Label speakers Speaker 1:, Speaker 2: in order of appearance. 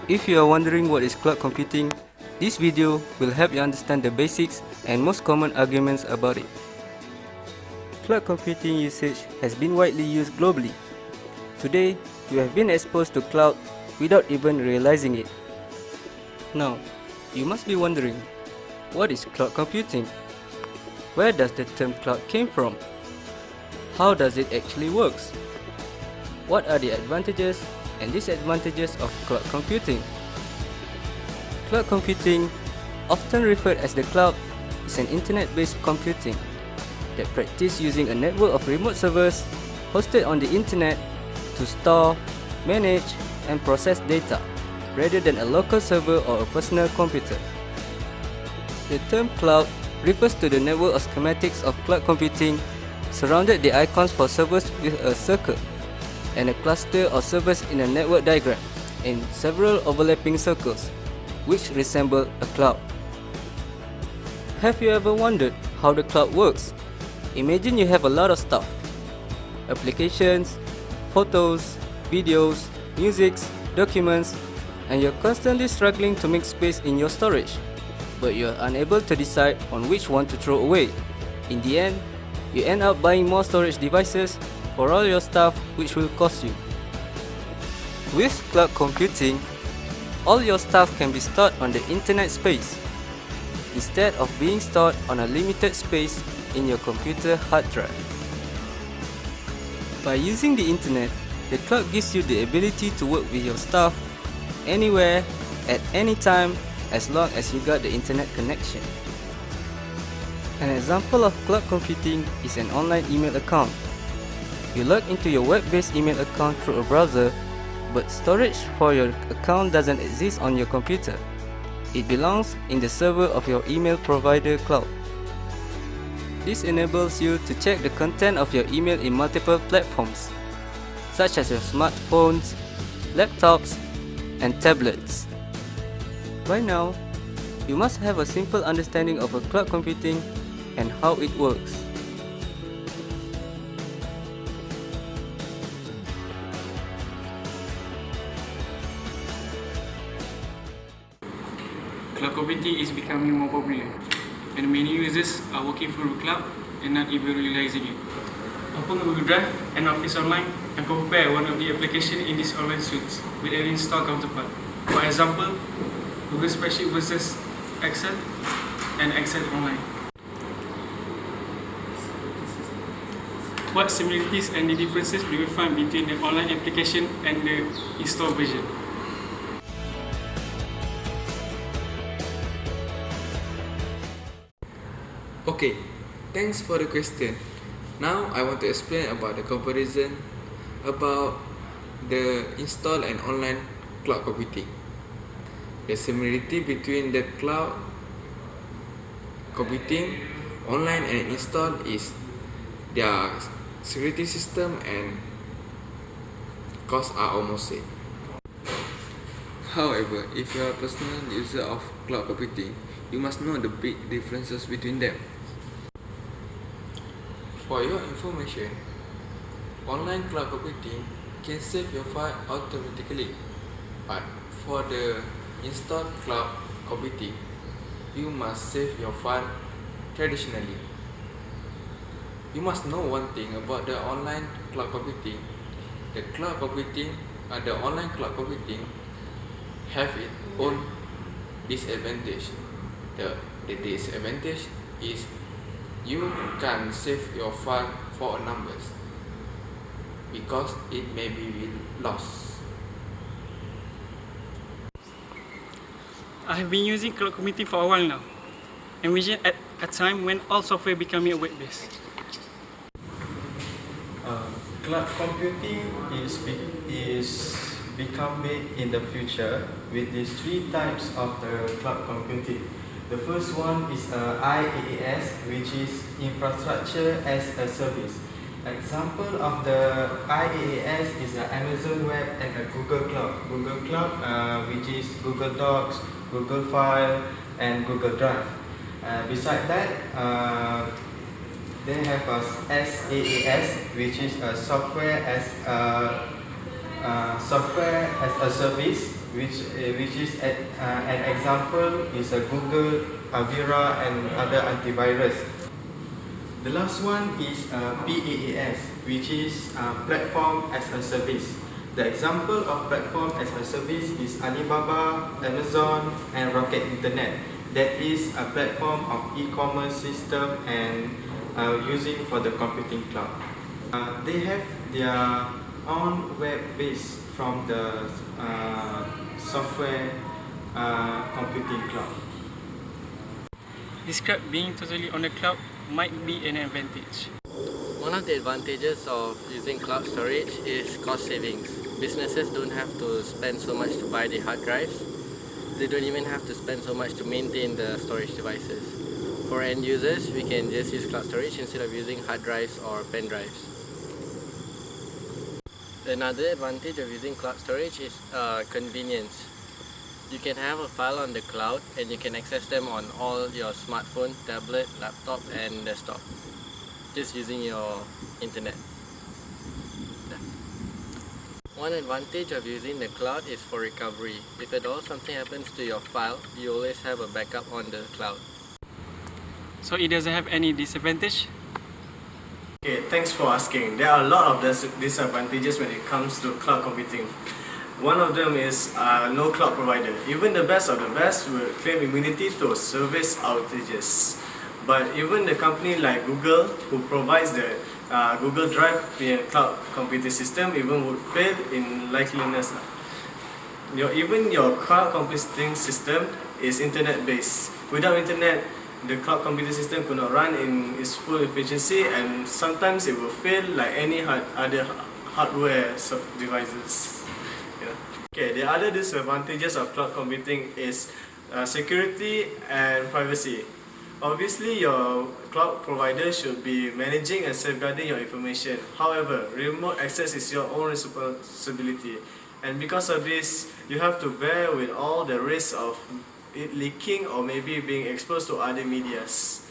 Speaker 1: If you are wondering what is cloud computing, this video will help you understand the basics and most common arguments about it. Cloud computing usage has been widely used globally. Today, you have been exposed to cloud without even realizing it. Now, you must be wondering, what is cloud computing? Where does the term cloud came from? How does it actually works? What are the advantages and disadvantages of cloud computing? Cloud computing, often referred as the cloud, is an internet-based computing that practices using a network of remote servers hosted on the internet to store, manage, and process data, rather than a local server or a personal computer. The term cloud refers to the network of schematics of cloud computing surrounded the icons for servers with a circle and a cluster of servers in a network diagram in several overlapping circles, which resemble a cloud. Have you ever wondered how the cloud works? Imagine you have a lot of stuff: applications, photos, videos, music, documents, and you're constantly struggling to make space in your storage, but you're unable to decide on which one to throw away. In the end, you end up buying more storage devices for all your stuff, which will cost you. With cloud computing, all your stuff can be stored on the internet space, instead of being stored on a limited space in your computer hard drive. By using the internet, the cloud gives you the ability to work with your stuff anywhere, at any time, as long as you got the internet connection. An example of cloud computing is an online email account. You log into your web-based email account through a browser, but storage for your account doesn't exist on your computer. It belongs in the server of your email provider cloud. This enables you to check the content of your email in multiple platforms, such as your smartphones, laptops, and tablets. By now, you must have a simple understanding of cloud computing and how it works.
Speaker 2: Cloud computing is becoming more popular, and many users are working through cloud and not even realizing it. Open Google Drive and Office Online and compare one of the applications in this online suite with an installed counterpart. For example, Google Spreadsheet versus Excel and Excel Online. What similarities and the differences do you find between the online application and the installed version?
Speaker 3: Okay, thanks for the question. Now I want to explain about the comparison about the install and online cloud computing. The similarity between the cloud computing, online and install is their security system and costs are almost same. However, if you are a personal user of cloud computing, you must know the big differences between them. For your information, online cloud computing can save your file automatically, but for the installed cloud computing, you must save your file traditionally. You must know one thing about the online cloud computing. The online cloud computing have its own disadvantage. The disadvantage is you can't save your file for numbers because it may be lost.
Speaker 2: I have been using cloud computing for a while now, and we are at a time when all software becoming web-based.
Speaker 4: Cloud computing is becoming in the future with these three types of the cloud computing. The first one is IaaS, which is infrastructure as a service. Example of the IaaS is Amazon Web and Google Cloud. Google Cloud, which is Google Docs, Google File, and Google Drive. Beside that, they have a SaaS, which is a software as a service, which is an example is a Google, Avira, and other antivirus. The last one is PaaS, which is platform as a service. The example of platform as a service is Alibaba, Amazon, and Rocket Internet. That is a platform of e-commerce system and using for the computing cloud. They have their own web base from the software computing cloud.
Speaker 2: Describe being totally on the cloud might be an advantage.
Speaker 5: One of the advantages of using cloud storage is cost savings. Businesses don't have to spend so much to buy the hard drives. They don't even have to spend so much to maintain the storage devices. For end users, we can just use cloud storage instead of using hard drives or pen drives. Another advantage of using cloud storage is convenience. You can have a file on the cloud and you can access them on all your smartphone, tablet, laptop and desktop just using your internet. One advantage of using the cloud is for recovery. If at all something happens to your file, you always have a backup on the cloud.
Speaker 2: So it doesn't have any disadvantage?
Speaker 6: Okay, thanks for asking. There are a lot of disadvantages when it comes to cloud computing. One of them is no cloud provider. Even the best of the best will claim immunity to service outages. But even the company like Google, who provides the Google Drive cloud computing system, even would fail in likeliness. Even your cloud computing system is internet based. Without internet, the cloud computing system could not run in its full efficiency, and sometimes it will fail like any other hardware devices. Okay, the other disadvantages of cloud computing is security and privacy. Obviously, your cloud provider should be managing and safeguarding your information. However, remote access is your own responsibility. And because of this, you have to bear with all the risks of it leaking or maybe being exposed to other medias.